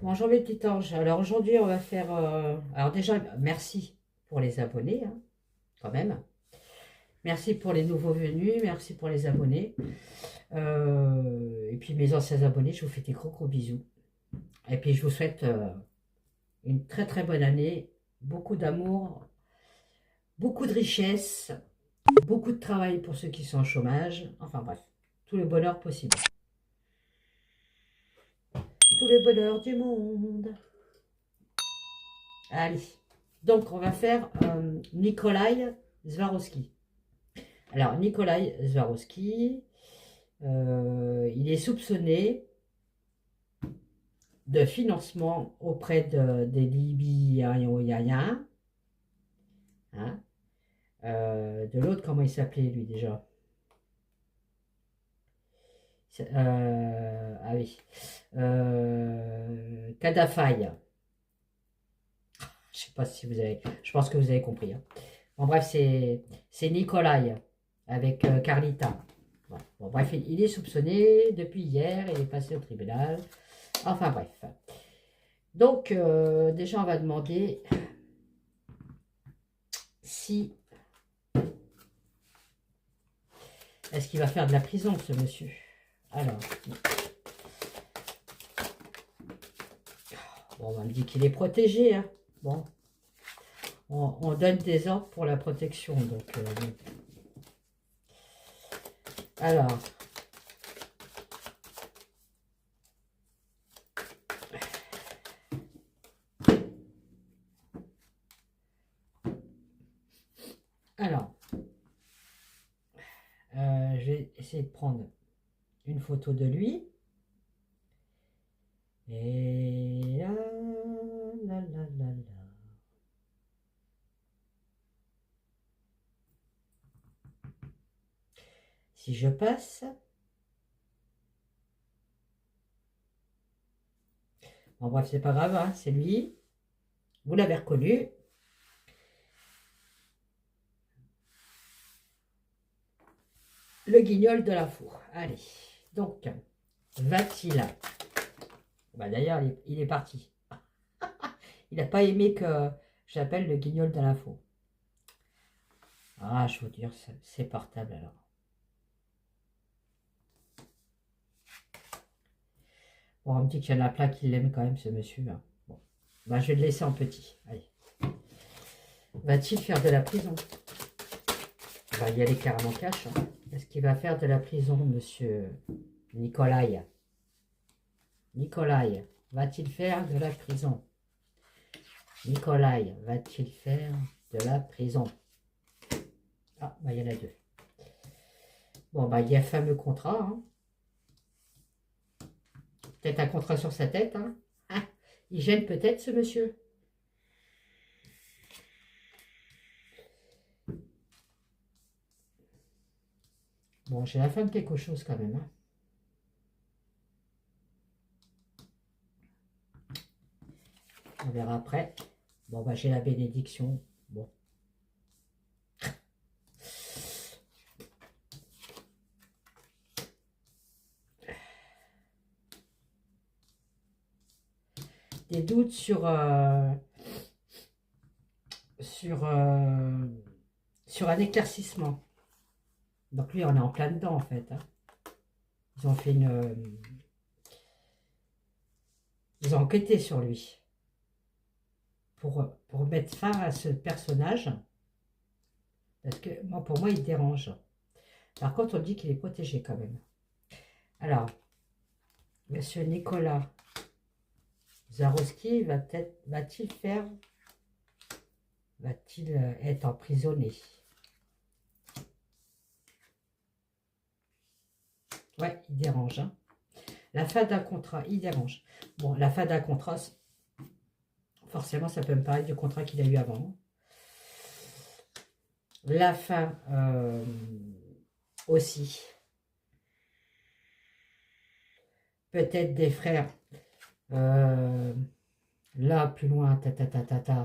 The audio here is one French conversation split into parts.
Bonjour mes petits anges. Alors aujourd'hui on va faire... Alors déjà merci pour les abonnés, hein, quand même. Merci pour les nouveaux venus, merci pour les abonnés. Et puis mes anciens abonnés, je vous fais des gros gros bisous. Et puis je vous souhaite une très très bonne année, beaucoup d'amour, beaucoup de richesse, beaucoup de travail pour ceux qui sont au chômage. Enfin bref, tout le bonheur possible. Tout le bonheur du monde. Allez. Donc on va faire Nikolai Swarovski. Alors, Nikolai Swarovski, il est soupçonné de financement auprès des Libyens. Hein, de l'autre, comment il s'appelait lui déjà? Ah oui. Kadhafi. Je sais pas si vous avez... Je pense que vous avez compris. Hein. Bon, bref, c'est Nikolai avec Carlita. Voilà. Bon, bref, il est soupçonné depuis hier, il est passé au tribunal. Enfin bref. Donc, déjà, on va demander si... Est-ce qu'il va faire de la prison, ce monsieur? Alors, bon, on me dit qu'il est protégé. Hein. Bon, on donne des ordres pour la protection. Donc, alors, alors, je vais essayer de prendre une photo de lui. Et là, là, là, là, là. Si je passe, bon bref, c'est pas grave, hein, c'est lui. Vous l'avez reconnu. Le guignol de la four. Allez, donc, va-t-il... Bah, d'ailleurs, il est parti. Il n'a pas aimé que j'appelle le guignol de l'info. Ah, je veux dire, c'est portable alors. Bon, on me dit qu'il y en a plein qui l'aiment quand même, ce monsieur. Hein. Bon, bah, je vais le laisser en petit. Allez. Va-t-il faire de la prison? On va y aller carrément cash. Hein. Est-ce qu'il va faire de la prison, monsieur Nikolai? Nikolai, va-t-il faire de la prison? Nikolai, va-t-il faire de la prison? Ah, bah, il y en a deux. Bon, bah, il y a fameux contrat. Hein. Peut-être un contrat sur sa tête. Hein. Ah, il gêne peut-être ce monsieur. Bon, j'ai la fin de quelque chose quand même. Hein. On verra après. Bon, bah, j'ai la bénédiction. Bon. Des doutes sur, sur un éclaircissement. Donc lui, on est en plein dedans, en fait. Hein. Ils ont fait une... ils ont enquêté sur lui. Pour mettre fin à ce personnage. Parce que, moi, pour moi, il dérange. Par contre, on dit qu'il est protégé quand même. Alors, monsieur Nicolas Swarovski va-t-il faire... Va-t-il être emprisonné? Ouais, il dérange. Hein. La fin d'un contrat, il dérange. Bon, la fin d'un contrat, forcément, ça peut me parler du contrat qu'il a eu avant. La fin aussi. Peut-être des frères. Là, plus loin,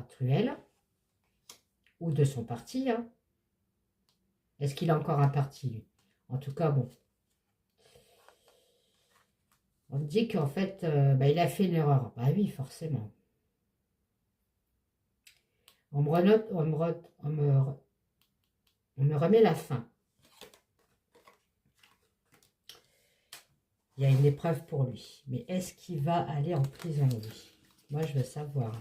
Truel. Ou de son parti. Hein. Est-ce qu'il a encore un parti, lui? En tout cas, bon. On me dit qu'en fait, bah, il a fait une erreur. Bah oui, forcément. On me remet la fin. Il y a une épreuve pour lui. Mais est-ce qu'il va aller en prison, lui? Moi, je veux savoir.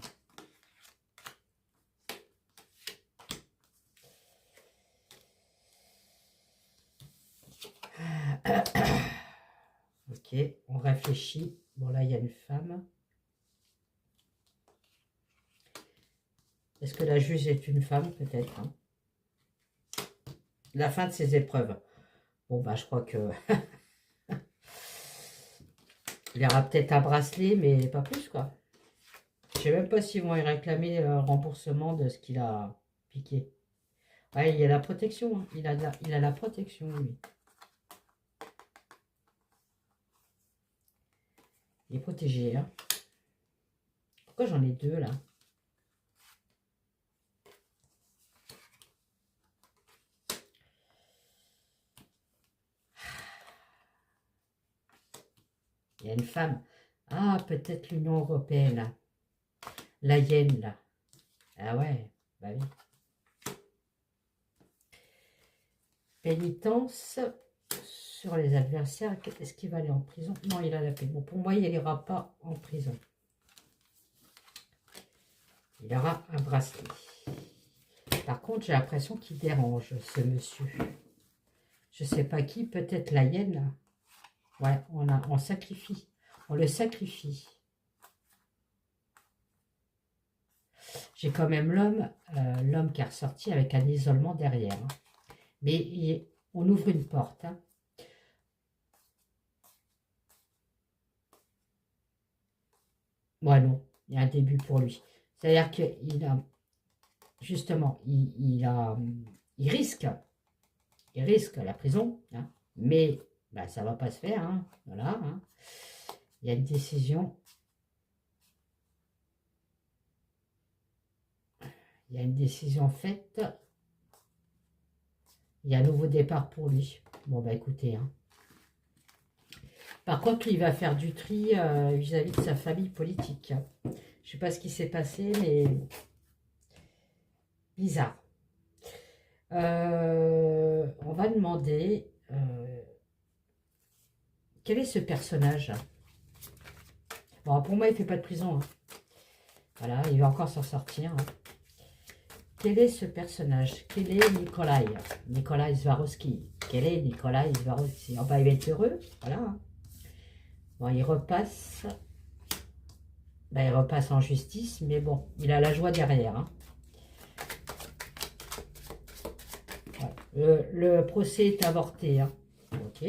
Ok, on réfléchit. Bon, là, il y a une femme. Est-ce que la juge est une femme, peut-être, hein? La fin de ses épreuves. Bon, bah, je crois que... il y aura peut-être un bracelet, mais pas plus, quoi. Je sais même pas s'ils vont y réclamer un remboursement de ce qu'il a piqué. Ouais, il y a la protection, hein. Il a la protection, lui. Il est protégé, hein. Pourquoi j'en ai deux, là? Il y a une femme. Ah, peut-être l'Union européenne. La Yen, là. Ah ouais, bah oui. Pénitence sur les adversaires. Est-ce qu'il va aller en prison? Non, il a la paix. Bon, pour moi, il n'ira pas en prison. Il aura un bracelet. Par contre, j'ai l'impression qu'il dérange, ce monsieur. Je sais pas qui, peut-être la Yen. Ouais, on sacrifie. On le sacrifie. J'ai quand même l'homme qui est ressorti avec un isolement derrière. Hein. Mais on ouvre une porte. Hein. Ouais, non, il y a un début pour lui. C'est-à-dire qu'il a, justement, il risque la prison, hein, mais bah, ça ne va pas se faire. Hein, voilà. Hein. Il y a une décision. Il y a une décision faite. Il y a un nouveau départ pour lui. Bon, bah écoutez. Hein. Par contre, il va faire du tri vis-à-vis de sa famille politique. Je ne sais pas ce qui s'est passé, mais bizarre. On va demander quel est ce personnage. Bon, pour moi, il ne fait pas de prison. Hein. Voilà, il va encore s'en sortir. Hein. Quel est ce personnage? Quel est Nikolai? Nikolai Swarovski. Quel est Nikolai Swarovski? Oh, bah, il va être heureux. Voilà. Hein. Bon, il repasse. Bah, il repasse en justice, mais bon, il a la joie derrière. Hein. Ouais. Le procès est avorté. Hein. Ok.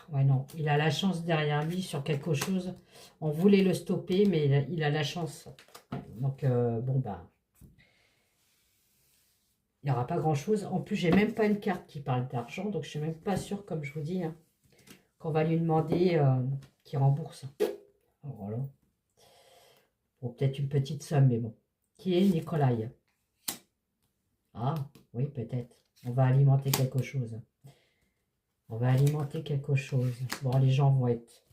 Ouais, non, il a la chance derrière lui sur quelque chose. On voulait le stopper, mais il a la chance. Donc, bon, bah, il n'y aura pas grand-chose. En plus, j'ai même pas une carte qui parle d'argent, donc je suis même pas sûre, comme je vous dis, hein, qu'on va lui demander qu'il rembourse. Voilà. Bon, peut-être une petite somme, mais bon. Qui est Nikolai? Ah, oui, peut-être. On va alimenter quelque chose. On va alimenter quelque chose. Bon, les gens vont être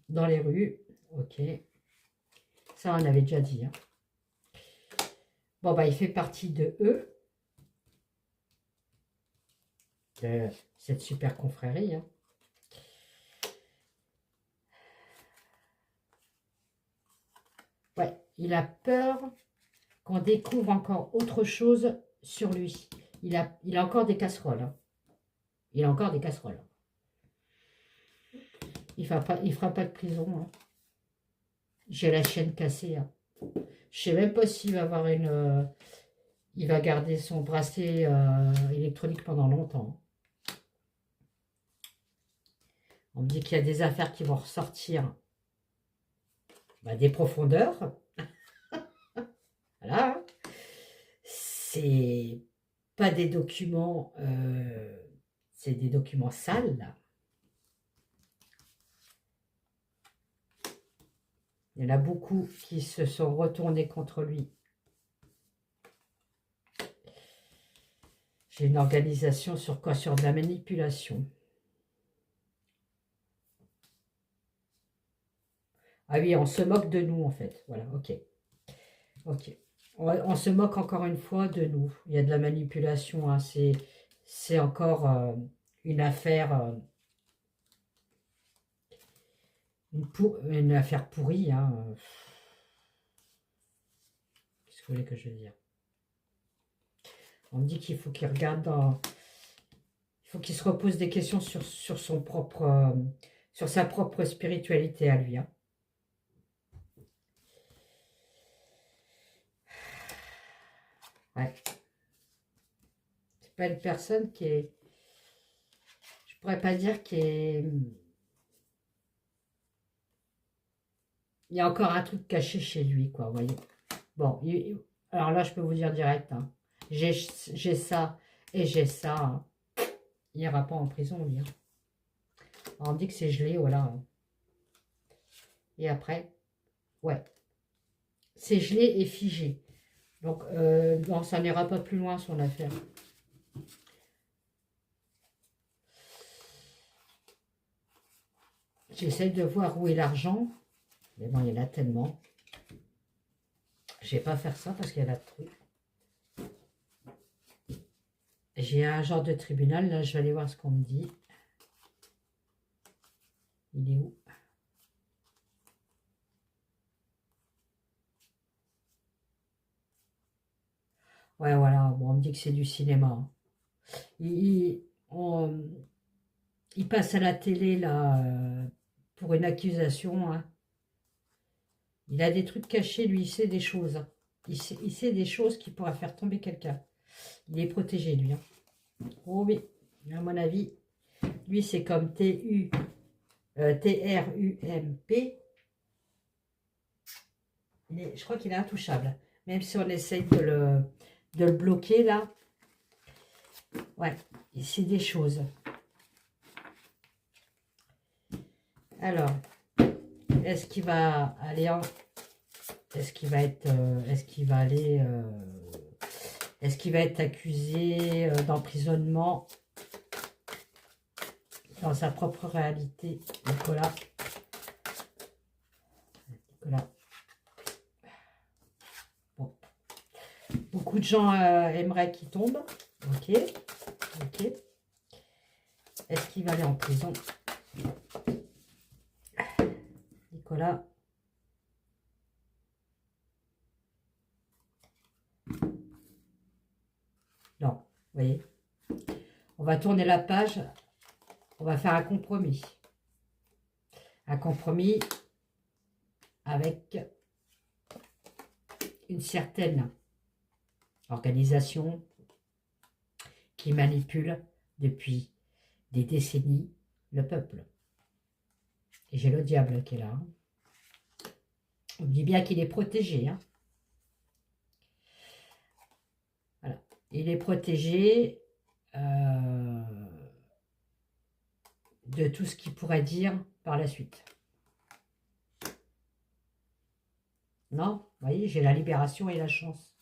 dans les rues. Ok. Ça, on avait déjà dit. Hein. Bon, bah, il fait partie de eux. De cette super confrérie. Hein. Ouais, il a peur qu'on découvre encore autre chose sur lui. Il a encore des casseroles. Hein. Il a encore des casseroles. Il fera pas de prison. Hein. J'ai la chaîne cassée. Hein. Je sais même pas s'il va avoir une... il va garder son bracelet électronique pendant longtemps. On me dit qu'il y a des affaires qui vont ressortir bah, des profondeurs. Voilà. C'est pas des documents... c'est des documents sales, là. Il y en a beaucoup qui se sont retournés contre lui. J'ai une organisation sur quoi? Sur de la manipulation. Ah oui, on se moque de nous, en fait. Voilà, ok. Ok. On se moque encore une fois de nous. Il y a de la manipulation. Hein. C'est encore une affaire, une affaire pourrie. Hein. Qu'est-ce que vous voulez que je veux dire? On me dit qu'il faut qu'il regarde dans... Il faut qu'il se repose des questions sur son propre... sur sa propre spiritualité à lui. Hein. Ouais. C'est pas une personne qui est... Je pourrais pas dire qui est... Il y a encore un truc caché chez lui, quoi, vous voyez. Bon, alors là, je peux vous dire direct, hein. J'ai ça et j'ai ça. Hein. Il n'ira pas en prison, lui. Hein. On dit que c'est gelé, voilà. Et après, ouais. C'est gelé et figé. Donc, non, ça n'ira pas plus loin, son affaire. J'essaie de voir où est l'argent. Mais bon, il y en a tellement. Je vais pas faire ça parce qu'il y en a de trucs. J'ai un genre de tribunal. Là, je vais aller voir ce qu'on me dit. Il est où? Ouais, voilà. Bon, on me dit que c'est du cinéma. Hein. Il passe à la télé, là, pour une accusation. Hein. Il a des trucs cachés, lui, il sait des choses. Hein. Il sait des choses qui pourraient faire tomber quelqu'un. Il est protégé, lui. Hein. Oh oui, à mon avis, lui, c'est comme TRUMP. Je crois qu'il est intouchable. Même si on essaye de le bloquer, là. Ouais, il sait des choses. Alors, est-ce qu'il va aller en... Est-ce qu'il va être... est-ce qu'il va aller... est-ce qu'il va être accusé d'emprisonnement dans sa propre réalité? Nicolas. Bon. Beaucoup de gens aimeraient qu'il tombe. Ok. Ok. Est-ce qu'il va aller en prison? Nicolas. Non. Vous voyez? On va tourner la page. On va faire un compromis. Un compromis avec une certaine organisation qui manipule depuis des décennies le peuple. Et j'ai le diable qui est là. Hein. On me dit bien qu'il est protégé. Hein. Voilà. Il est protégé de tout ce qu'il pourrait dire par la suite. Non, vous voyez, j'ai la libération et la chance.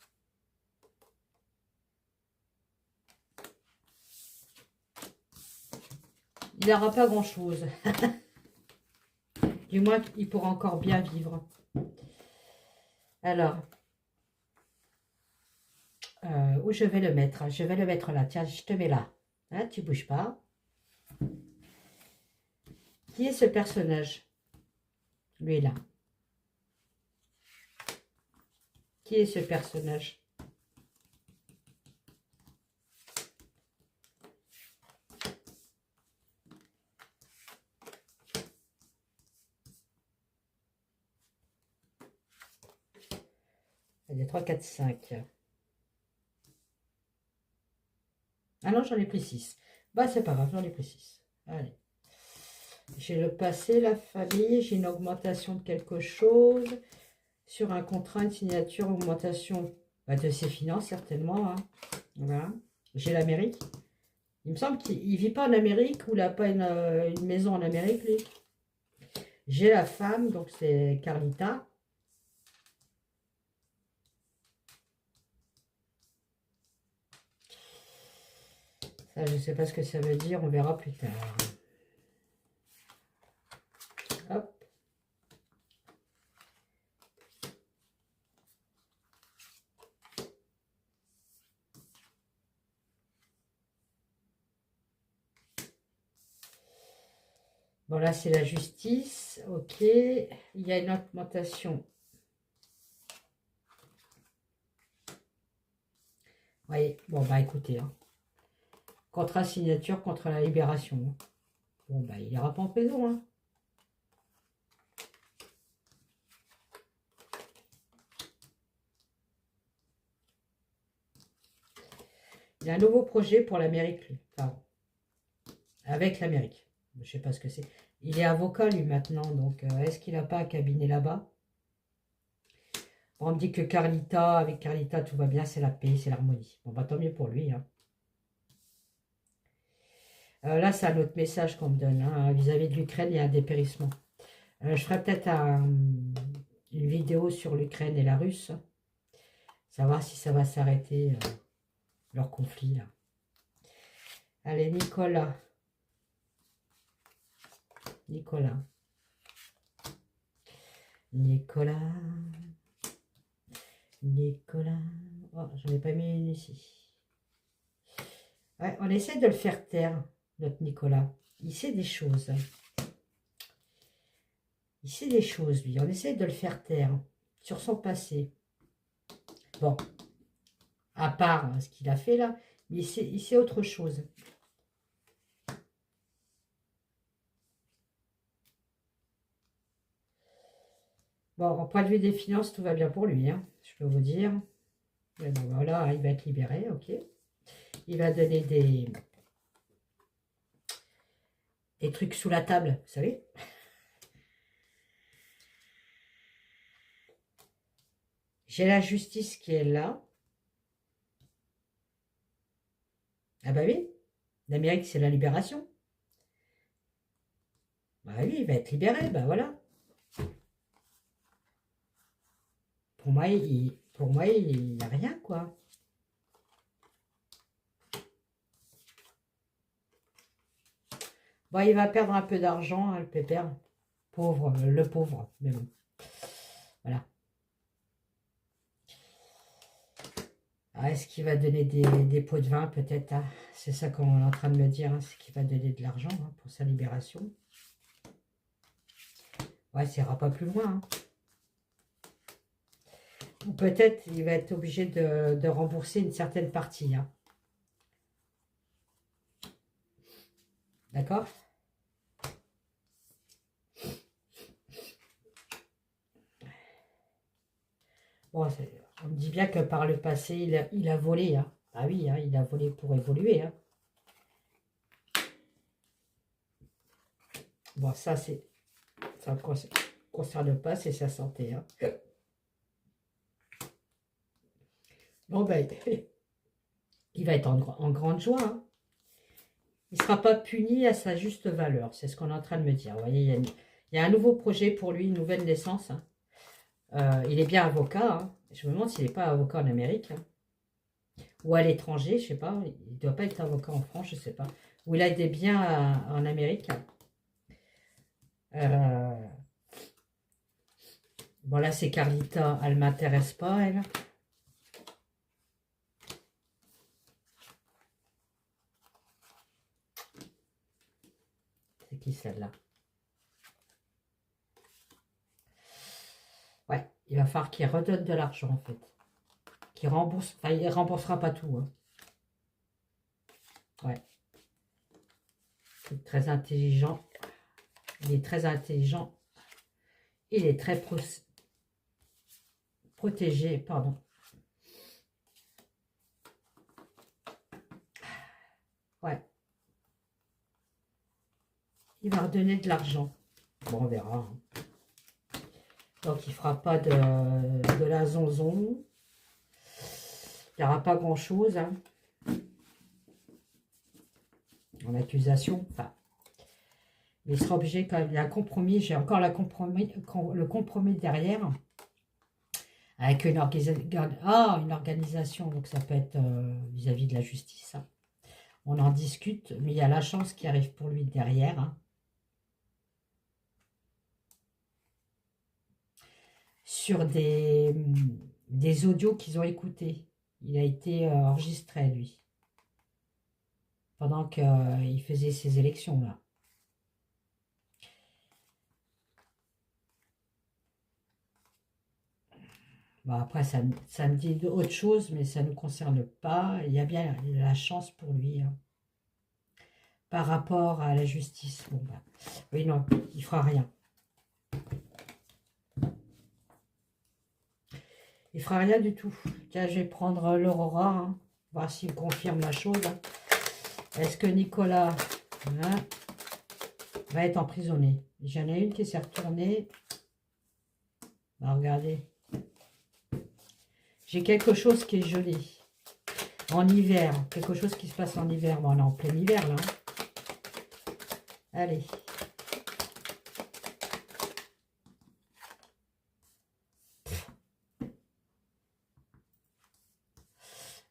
Il n'aura pas grand-chose. Du moins, il pourra encore bien vivre. Alors, où je vais le mettre? Je vais le mettre là. Tiens, je te mets là. Hein, tu ne bouges pas. Qui est ce personnage? Lui est là. Qui est ce personnage? Il y a 3, 4, 5. Ah non, j'en ai pris 6. Bah, c'est pas grave, j'en ai pris 6. Allez. J'ai le passé, la famille, j'ai une augmentation de quelque chose. Sur un contrat, une signature, augmentation de ses finances, certainement. Hein. Voilà. J'ai l'Amérique. Il me semble qu'il ne vit pas en Amérique ou il n'a pas une maison en Amérique, lui. J'ai la femme, donc c'est Carlita. Ça, je ne sais pas ce que ça veut dire, on verra plus tard. Hop. Bon, là, c'est la justice. Ok. Il y a une augmentation. Oui, bon, bah écoutez. Hein. Contrat signature contre la libération. Bon, bah, il ira pas en prison. Hein. Il a un nouveau projet pour l'Amérique, lui. Enfin, avec l'Amérique. Je ne sais pas ce que c'est. Il est avocat, lui, maintenant. Donc, est-ce qu'il n'a pas un cabinet là-bas? On me dit que Carlita, avec Carlita, tout va bien, c'est la paix, c'est l'harmonie. Bon, bah tant mieux pour lui. Hein. Là, c'est un autre message qu'on me donne. Hein, vis-à-vis de l'Ukraine, il y a un dépérissement. Je ferai peut-être une vidéo sur l'Ukraine et la Russe. Savoir si ça va s'arrêter, leur conflit. Là. Allez, Nicolas. Nicolas. Nicolas. Nicolas. Oh, j'en ai pas mis une ici. Ouais, on essaie de le faire taire, notre Nicolas. Il sait des choses. Il sait des choses, lui. On essaie de le faire taire sur son passé. Bon, à part ce qu'il a fait là, mais il sait autre chose. Bon, au point de vue des finances, tout va bien pour lui, hein, je peux vous dire. Mais bon, voilà, il va être libéré, ok. Il va donner des trucs sous la table, vous savez. J'ai la justice qui est là. Ah bah oui, l'Amérique, c'est la libération. Bah oui, il va être libéré, bah voilà. Pour moi, il n'y a rien, quoi. Bon, il va perdre un peu d'argent, hein, le pépère. Pauvre, le pauvre, mais bon. Voilà. Ah, est-ce qu'il va donner des pots de vin, peut-être hein. C'est ça qu'on est en train de me dire, hein, c'est qu'il va donner de l'argent hein, pour sa libération. Ouais, ça ira pas plus loin. Hein. Ou peut-être il va être obligé de rembourser une certaine partie. Hein. D'accord? Bon, on me dit bien que par le passé, il a volé. Hein. Ah oui, hein, il a volé pour évoluer. Hein. Bon, ça ne concerne pas, c'est sa santé. Hein. Bon, ben, il va être en grande joie. Hein. Il ne sera pas puni à sa juste valeur. C'est ce qu'on est en train de me dire. Vous voyez, il y a un nouveau projet pour lui, une nouvelle naissance. Hein. Il est bien avocat. Hein. Je me demande s'il n'est pas avocat en Amérique. Hein. Ou à l'étranger, je ne sais pas. Il ne doit pas être avocat en France, je ne sais pas. Ou il a des biens en Amérique. Bon, là, c'est Carlita. Elle ne m'intéresse pas, elle. C'est qui celle-là? Ouais, il va falloir qu'il redonne de l'argent, en fait. Qu'il rembourse. Enfin, il ne remboursera pas tout. Hein. Ouais. C'est très intelligent. Il est très intelligent. Il est très protégé. Pardon. Ouais. Il va redonner de l'argent. Bon, on verra. Hein. Donc, il ne fera pas de la zonzon. Il n'y aura pas grand-chose. Hein. En accusation. Enfin, il sera obligé quand même. Il y a un compromis. J'ai encore le compromis derrière. Avec une organisation. Donc, ça peut être vis-à-vis de la justice. Hein. On en discute, mais il y a la chance qui arrive pour lui derrière. Hein. Sur des audios qu'ils ont écoutés. Il a été enregistré, lui. Pendant qu'il faisait ses élections, là. Bon, après, ça me dit autre chose, mais ça ne nous concerne pas. Il y a bien la chance pour lui. Hein. Par rapport à la justice. Bon, bah, oui, non, il fera rien. Il fera rien du tout. Tiens, je vais prendre l'Aurora, hein, voir s'il confirme la chose. Est-ce que Nicolas hein, va être emprisonné? J'en ai une qui s'est retournée. Bah, regardez. J'ai quelque chose qui est joli. En hiver. Quelque chose qui se passe en hiver. Bon, on est en plein hiver, là. Allez.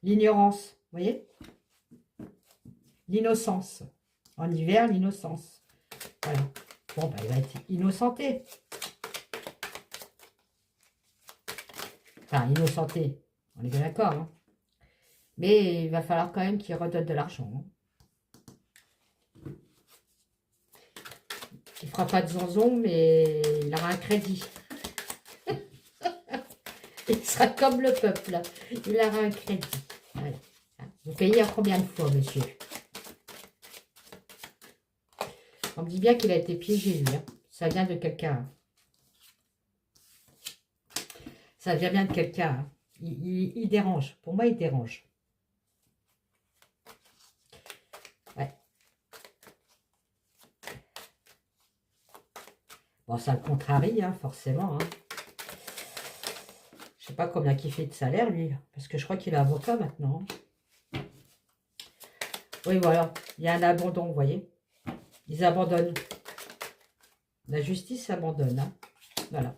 L'ignorance. Vous voyez? L'innocence. En hiver, l'innocence. Voilà. Bon, bah, il va être innocenté. Enfin, innocenté. On est bien d'accord. Hein. Mais il va falloir quand même qu'il redonne de l'argent. Hein. Il ne fera pas de zonzon, mais il aura un crédit. Il sera comme le peuple. Il aura un crédit. Voilà. Vous payez à combien de fois, monsieur? On me dit bien qu'il a été piégé, lui. Hein. Ça vient de quelqu'un. Ça vient bien de quelqu'un. Hein. Il dérange. Pour moi, il dérange. Ouais. Bon, ça le contrarie, hein, forcément. Hein. Je sais pas combien il fait de salaire, lui. Parce que je crois qu'il est avocat maintenant. Oui, voilà. Il y a un abandon, vous voyez. Ils abandonnent. La justice abandonne. Hein. Voilà.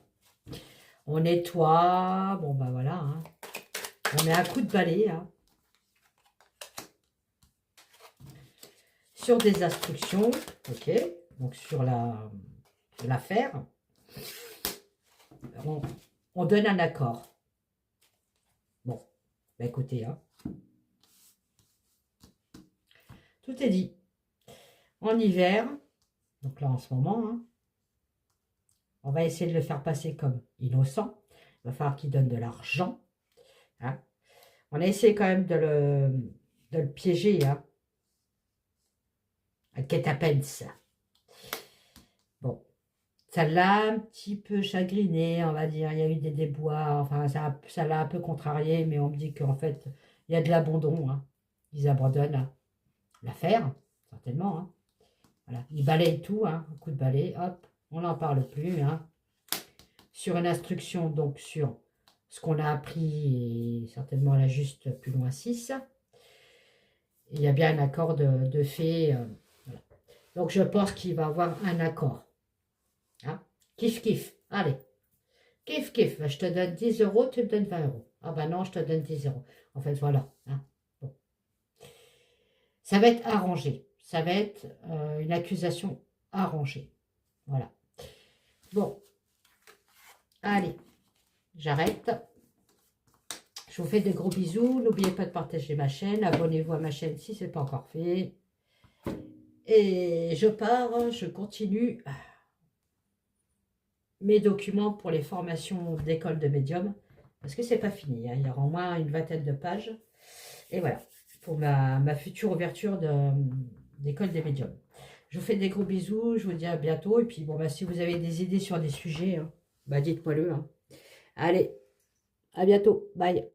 On nettoie. Bon, ben voilà. Hein. On met un coup de balai. Hein. Sur des instructions. Ok. Donc, sur l'affaire. On donne un accord. Bon. Ben, écoutez. Hein. Tout est dit. En hiver. Donc là, en ce moment. Hein, on va essayer de le faire passer comme innocent. Il va falloir qu'il donne de l'argent. Hein. On a essayé quand même de le piéger. Hein. À Ketapens. Bon. Ça l'a un petit peu chagriné, on va dire. Il y a eu des déboires. Enfin, ça l'a un peu contrarié. Mais on me dit qu'en fait, il y a de l'abandon. Hein. Ils abandonnent hein, l'affaire. Certainement. Hein. Voilà. Ils balayent tout. Hein, un coup de balai. Hop. On n'en parle plus. Hein. Sur une instruction, donc sur ce qu'on a appris, et certainement la juste plus loin 6. Il y a bien un accord de fait. Voilà. Donc je pense qu'il va avoir un accord. Hein? Kiff, kiff. Allez. Kiff, kiff. Je te donne 10 €, tu me donnes 20 €. Ah ben non, je te donne 10 €. En fait, voilà. Hein? Bon. Ça va être arrangé. Ça va être une accusation arrangée. Voilà. Bon. Allez, j'arrête. Je vous fais de gros bisous. N'oubliez pas de partager ma chaîne. Abonnez-vous à ma chaîne si ce n'est pas encore fait. Et je pars, je continue mes documents pour les formations d'école de médium. Parce que c'est pas fini. Hein. Il y aura au moins une vingtaine de pages. Et voilà, pour ma future ouverture d'école des médiums. Je vous fais des gros bisous. Je vous dis à bientôt. Et puis, bon, bah, si vous avez des idées sur des sujets, hein, bah, dites-moi-le. Hein. Allez, à bientôt. Bye.